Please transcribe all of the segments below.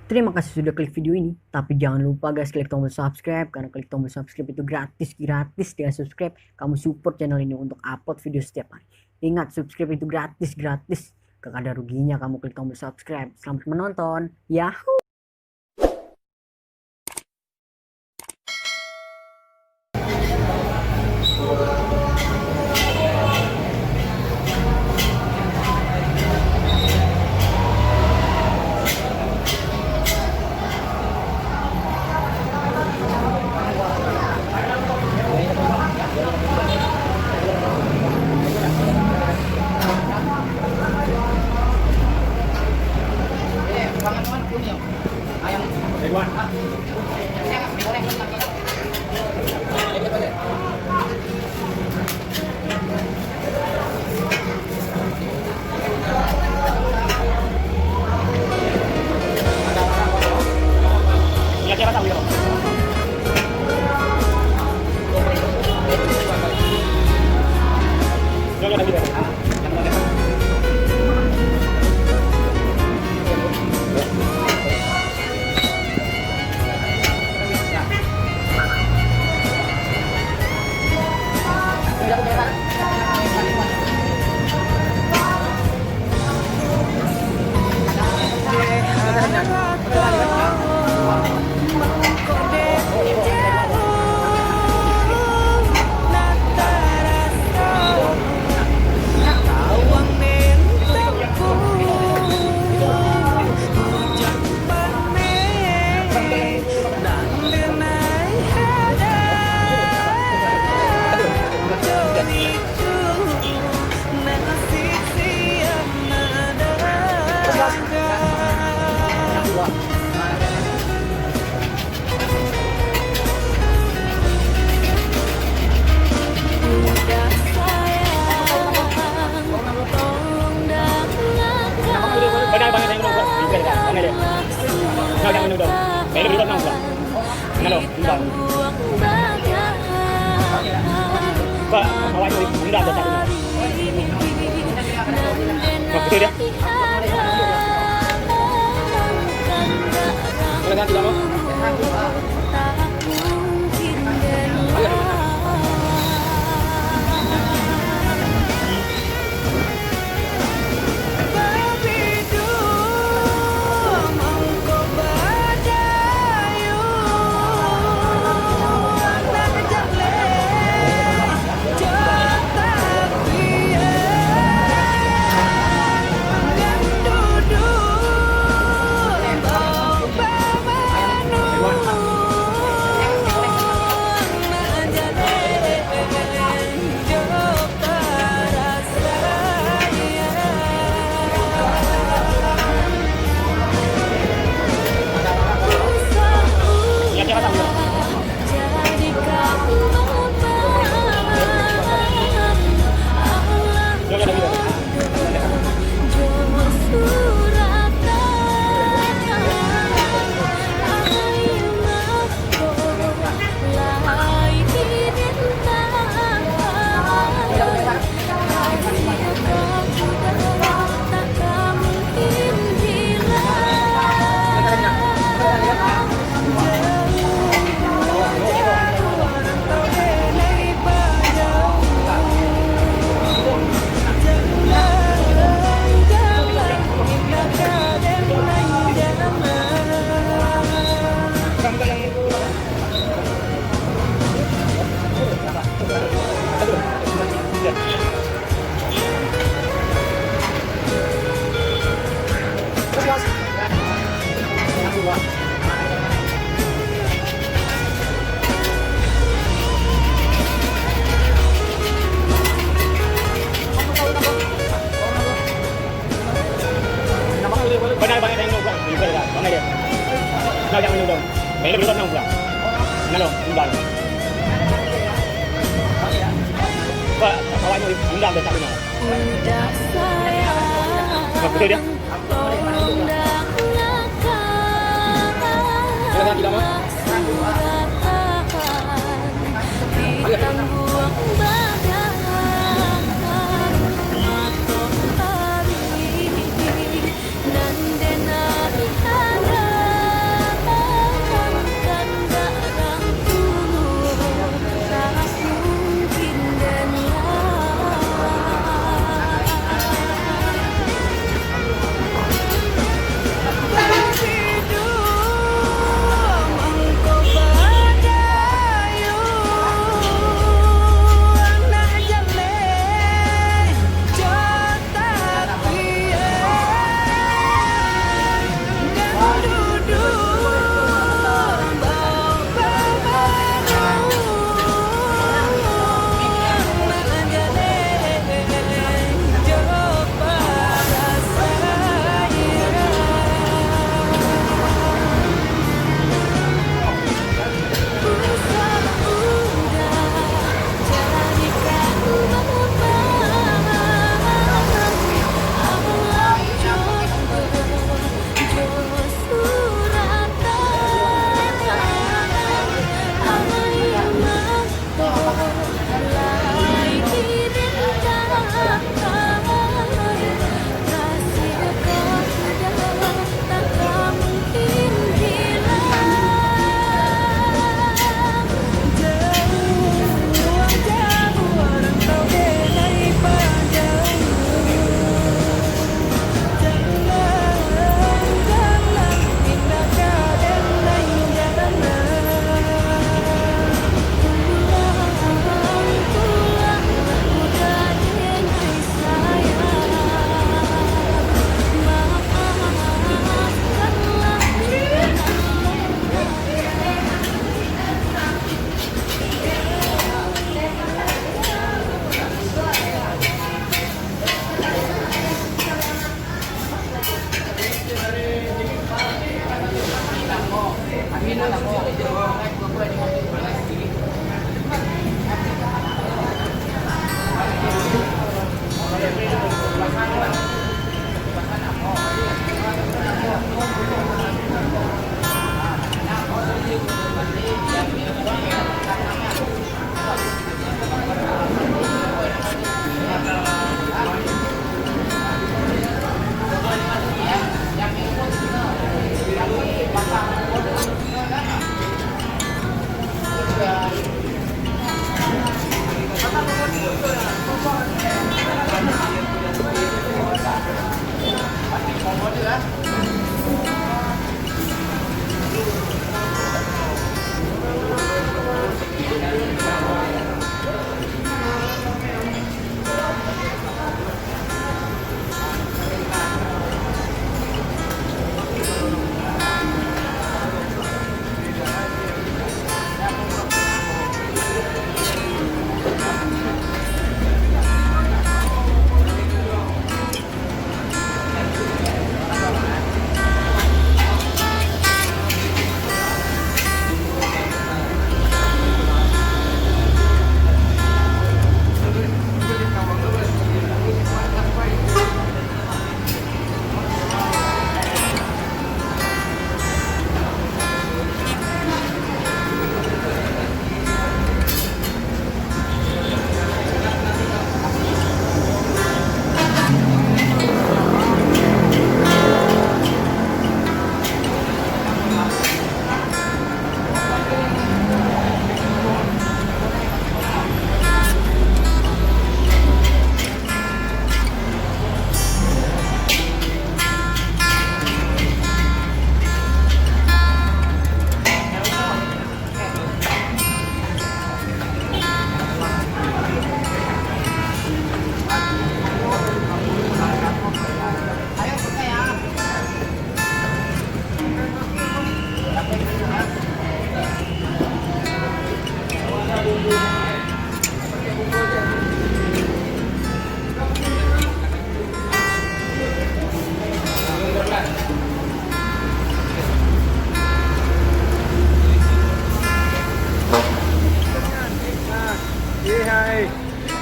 Terima kasih sudah klik video ini. Tapi jangan lupa guys, klik tombol subscribe. Karena klik tombol subscribe itu gratis. Gratis dengan subscribe, kamu support channel ini untuk upload video setiap hari. Ingat, subscribe itu gratis. Gak ada ruginya kamu klik tombol subscribe. Selamat menonton. Yahoo! Pak, kawan enggak ada satu. Betul dia. Kalau ganti kamu. Benar banget yang nongkrong, juga dah, mana dia? Nah, jangan nongkrong. Ini belum nongkrong. Nah, nongkrong. Pak, kawan enggak ada satu. Betul dia. Kalau ganti kamu. Nandena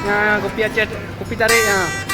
Nah, kopi Aceh, kopi tarik ya.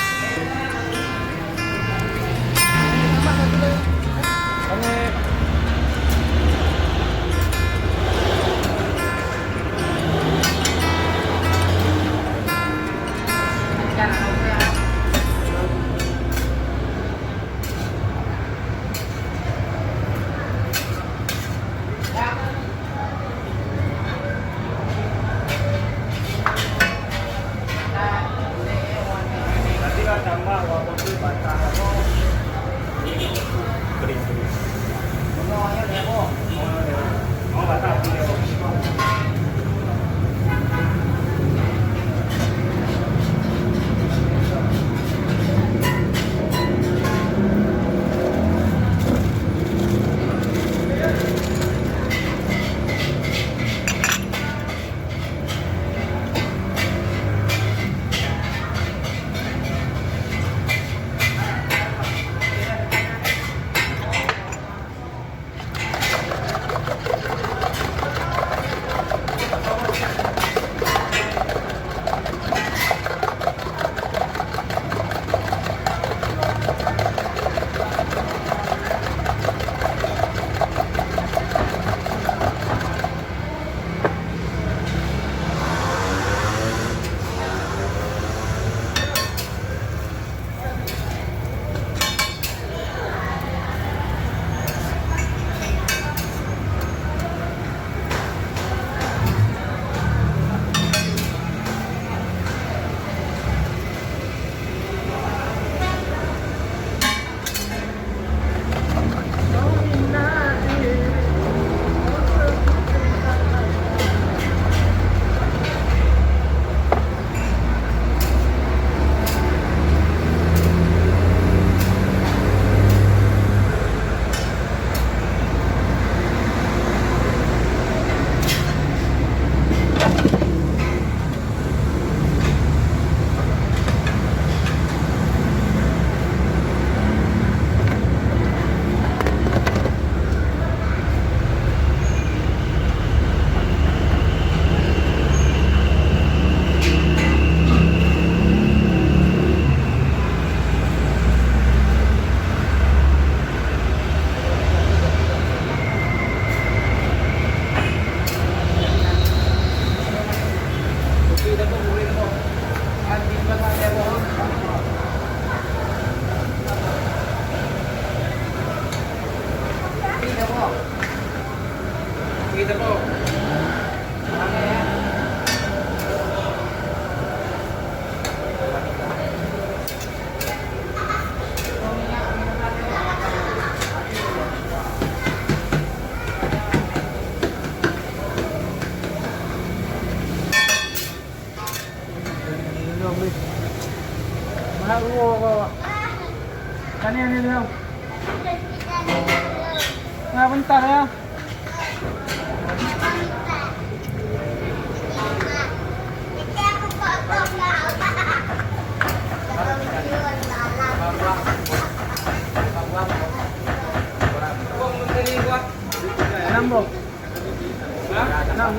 Kita po. Mahal mo. Kanina nila. Napunta na. Enam bro. Enam.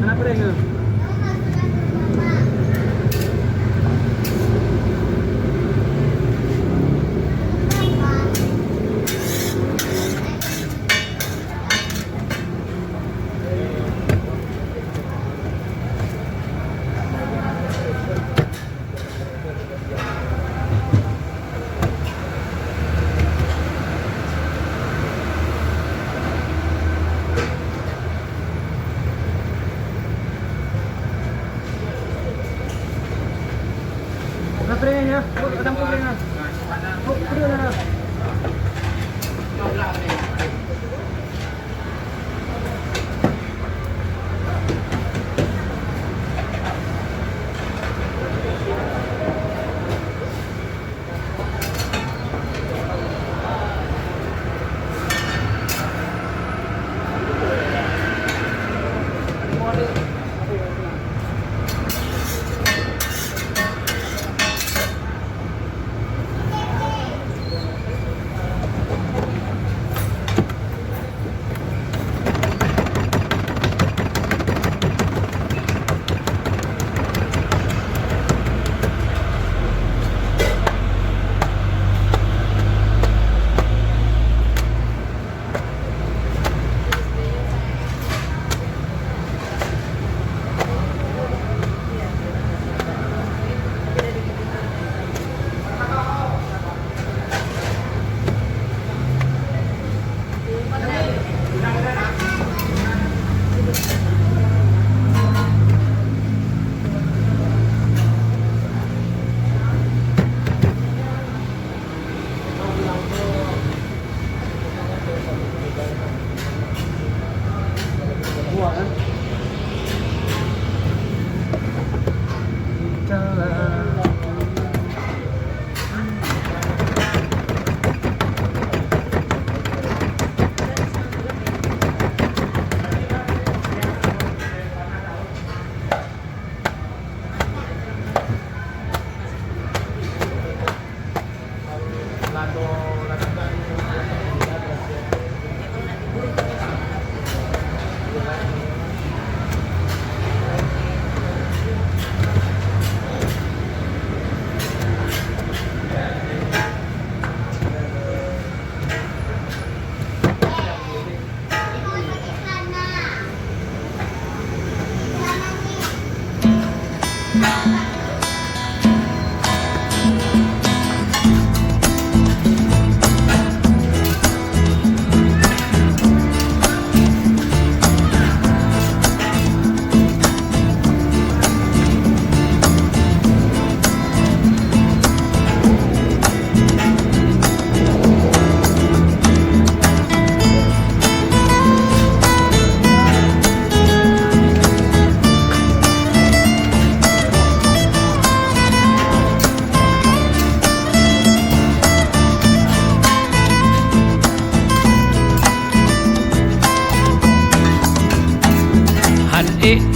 Kenapa dia? Prenya, ada prenya. Oh, prenya. semua kan.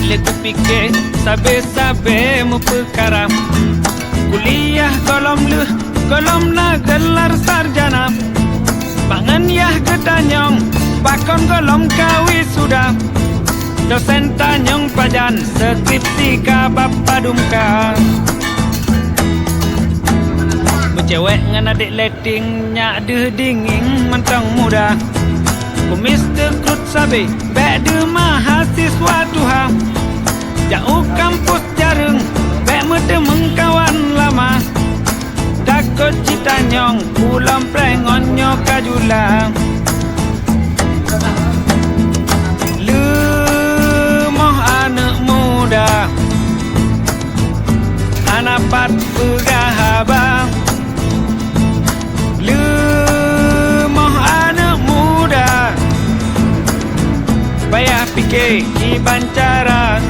Leku fikir sabe-sabe mu perkara kuliah kolom na gelar sarjana bangan yah ketanyong bakon kolom kawi sudah dosen tanyong pajan skripsi ka bapa dumka cewek ngan adik letting nyak deh dinging mentang muda ku Mr. Krut sabe bek de mahasiswa tuha jauh kampus jareng bek medemeng kawan lama takut cita nyong pulang prengon nyo kajula lemoh anak muda anapat pegahaba lemoh anak muda payah fikir di bancara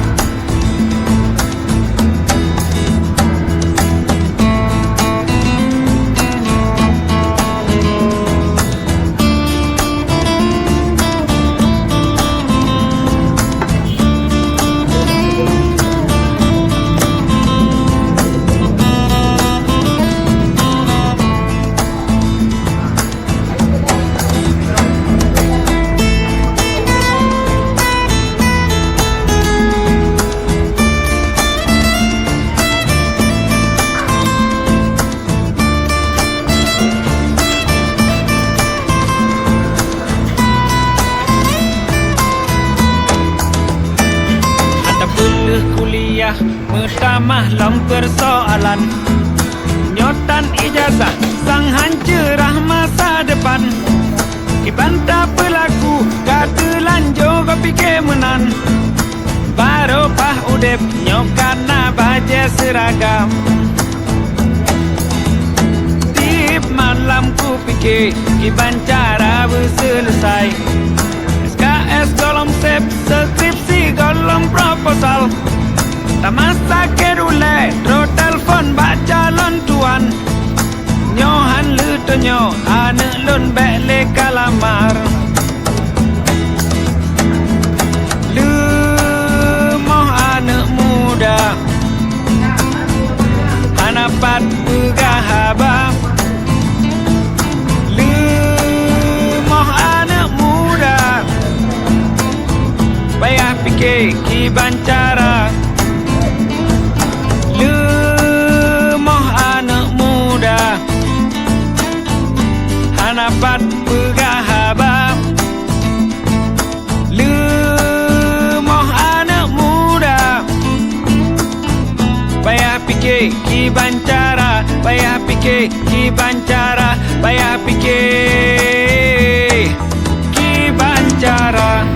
Pertama lom persoalan nyotan ijazah sang hancurah masa depan dibantah pelaku kata lanjut kau fikir menan barokah udep nyokana baje seragam tip malam ku fikir kibancara berselesai SKS golong sep skripsi golong proposal tak masa kerule Tro telefon bak calon tuan Nyohan lu tonyo Anak lun bek le kalamar Lemoh anak muda Anapat pegahaba Lemoh anak muda Payah fikir kibancara Anapat pegahaba lemoh anak muda payah fikir kibancara payah fikir kibancara payah fikir kibancara